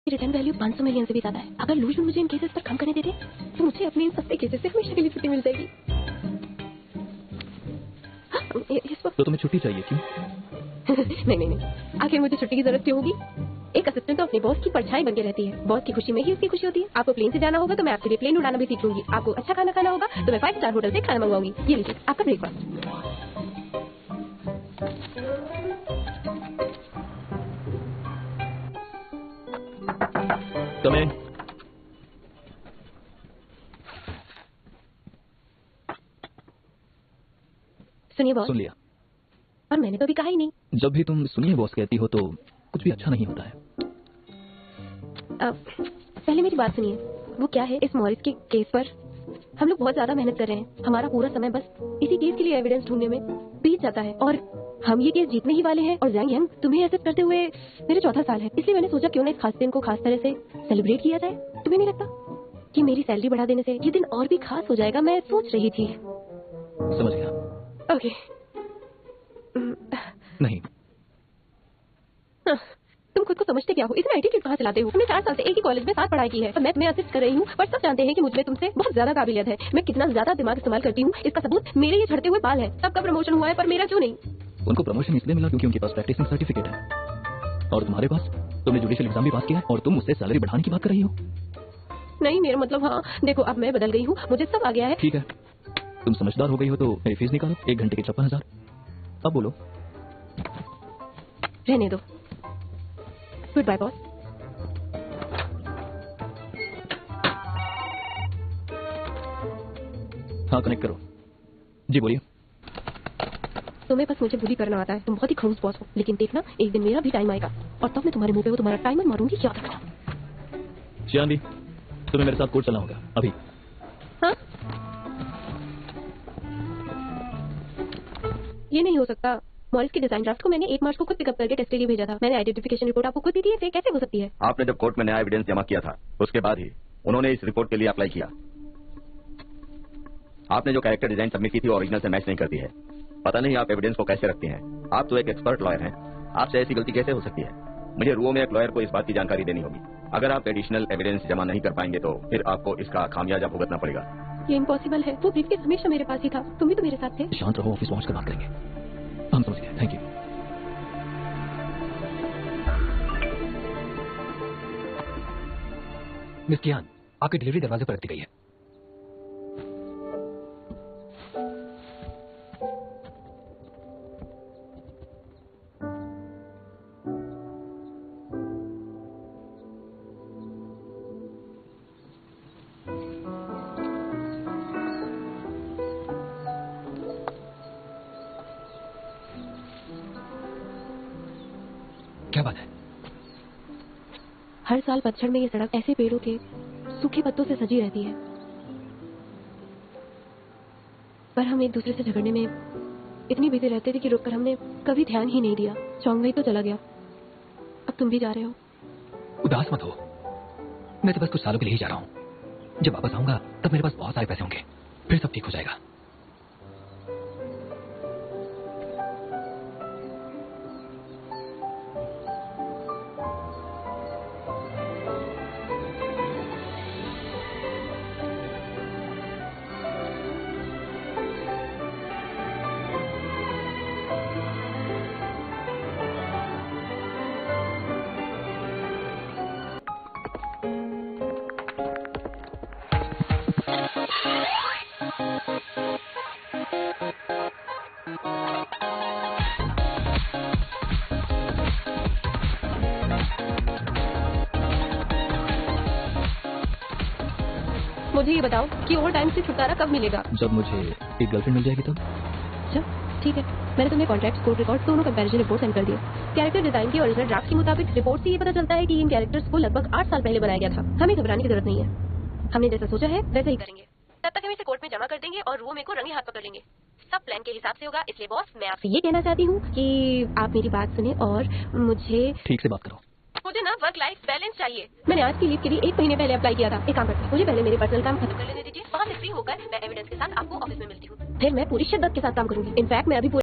की return value 500 million से भी ज्यादा है। अगर लूजन मुझे इन केसेस पर कम करने देते तो मुझे अपने इन सस्ते केसेस से हमेशा के लिए छुट्टी मिल जाएगी। तो तुम्हें छुट्टी चाहिए क्यों? नहीं, आखिर मुझे छुट्टी की जरूरत क्यों होगी? एक असिस्टेंट तो अपने बॉस की परछाई बनके रहती है। बॉस की खुशी में ही उसकी खुशी होती है। आपको प्लेन से जाना होगा तो मैं आपके लिए प्लेन उड़ाना भी सीख लूंगी। आपको अच्छा खाना खाना होगा तो मैं 5 स्टार होटल से खाना मंगवाऊंगी। ये लीजिए आपका ब्रेकफास्ट। तुम्हें सुनिए बॉस। सुन लिया। और मैंने तो अभी कहा ही नहीं। जब भी तुम सुनिए बॉस कहती हो तो कुछ भी अच्छा नहीं होता है। पहले मेरी बात सुनिए। वो क्या है, इस मॉरिस के केस पर हम लोग बहुत ज्यादा मेहनत कर रहे हैं। हमारा पूरा समय बस इसी केस के लिए एविडेंस ढूंढने में बीत जाता है और हम ये केस जीतने ही वाले हैं। और ज़ैंग यंग तुम्हें असिस्ट करते हुए मेरे चौथा साल है। इसलिए मैंने सोचा क्यों ना इस खास दिन को खास तरह से सेलिब्रेट किया जाए। तुम्हें नहीं लगता कि मेरी सैलरी बढ़ा देने से ये दिन और भी खास हो जाएगा? मैं सोच रही थी। समझ गया। ओके। नहीं, तुम खुद को समझते क्या हो? इतना एटीट्यूड कहाँ से लाते हो? हमने 4 साल से एक ही कॉलेज में साथ पढ़ाई की है और मैं तुम्हें असिस्ट कर रही हूँ, पर सब जानते हैं कि मुझमें तुमसे बहुत ज्यादा काबिलियत है। मैं कितना ज्यादा दिमाग इस्तेमाल करती हूँ इसका सबूत मेरे ये झड़ते हुए बाल है। सबका प्रमोशन हुआ है पर मेरा क्यों नहीं? उनको प्रमोशन इसलिए मिला क्योंकि उनके पास प्रैक्टिसिंग सर्टिफिकेट है और तुम्हारे पास, तुमने जुडिशियल एग्जाम भी पास किया है और तुम मुझसे सैलरी बढ़ाने की बात कर रही हो। नहीं, मेरा मतलब हाँ, देखो अब मैं बदल गई हूँ, मुझे सब आ गया है। ठीक है, तुम समझदार हो गई हो तो मेरी फीस निकालो। 1 घंटे के 56,000। अब बोलो। रहने दो। Good bye boss. हाँ, कनेक्ट करो। जी बोलिए। तुम्हें बस मुझे बुली करना आता है। तुम बहुत ही खड़ूस बॉस हो, लेकिन देखना एक दिन मेरा भी टाइम आएगा और तब मैं तुम्हारे मुंह पे वो तुम्हारा टाइमर मारूंगी, याद रखना। शियान भी, तुम्हें मेरे साथ कोर्ट चलना होगा अभी। हाँ? ये नहीं हो सकता। मॉरिस के डिजाइन ड्राफ्ट को मैंने 1 मार्च को खुद पिकअप करके टेस्ट के लिए भेजा था। मैंने आइडेंटिफिकेशन रिपोर्ट आपको खुद दी थी, ये कैसे हो सकती है? आपने जब कोर्ट में नया एविडेंस जमा किया था उसके बाद ही उन्होंने इस रिपोर्ट के लिए अप्लाई किया। आपने जो कैरेक्टर डिजाइन सबमिट की थी ओरिजिनल से मैच नहीं करती है। पता नहीं आप एविडेंस को कैसे रखती हैं। आप तो एक एक्सपर्ट लॉयर हैं, आपसे ऐसी गलती कैसे हो सकती है? मुझे रुओ में एक लॉयर को इस बात की जानकारी देनी होगी। अगर आप एडिशनल एविडेंस जमा नहीं कर पाएंगे तो फिर आपको इसका खामियाजा भुगतना पड़ेगा। ये इम्पॉसिबल है। वो ब्रीफकेस हमेशा मेरे पास ही था। तुम भी तो मेरे साथ थे। शांत रहो, ऑफिस पहुंच कर बात करेंगे। हम समझ गए, थैंक यू। मिस कियान, आपकी डिलीवरी दरवाजे पर रखी गई है। क्या बात है? हर साल पतझड़ में ये सड़क ऐसे पेड़ों के सूखे पत्तों से सजी रहती है, पर हम एक दूसरे से झगड़ने में इतनी बिजी रहते थे कि रुककर हमने कभी ध्यान ही नहीं दिया। चौंगई तो चला गया, अब तुम भी जा रहे हो। उदास मत हो, मैं तो बस कुछ सालों के लिए ही जा रहा हूँ। जब वापस आऊंगा तब मेरे पास बहुत सारे पैसे होंगे, फिर सब ठीक हो जाएगा। मुझे ये बताओ कि ओवर टाइम से छुटकारा कब मिलेगा? जब मुझे एक गर्लफ्रेंड मिल जाएगी तब। अच्छा ठीक है, मैंने तुम्हें कॉन्ट्रैक्ट, कोर्ट रिकॉर्ड दोनों कंपैरिजन रिपोर्ट सेंड कर दिए। कैरेक्टर डिजाइन के ओरिजिनल ड्राफ्ट के मुताबिक रिपोर्ट से ये पता चलता है कि इन कैरेक्टर्स को लगभग 8 साल पहले बनाया गया था। हमें घबराने की जरूरत नहीं है, हमने जैसा सोचा है वैसा ही करेंगे। तब तक हम इसे कोर्ट में जमा कर देंगे और वो मेरे को रंगे हाथ पकड़ लेंगे। सब प्लान के हिसाब से होगा। इसलिए बॉस, मैं आपसे ये कहना चाहती हूँ कि आप मेरी बात सुने और मुझे ठीक से बात करो। मुझे ना वर्क लाइफ बैलेंस चाहिए। मैंने आज की लीव के लिए 1 महीने पहले अप्लाई किया था। एक काम करते हैं, मुझे पहले मेरे पर्सनल काम खत्म कर लेने दीजिए। वहाँ से फ्री होकर मैं एविडेंस के साथ आपको ऑफिस में मिलती हूँ। फिर मैं पूरी शिद्दत के साथ काम करूंगी। इनफैक्ट मैं अभी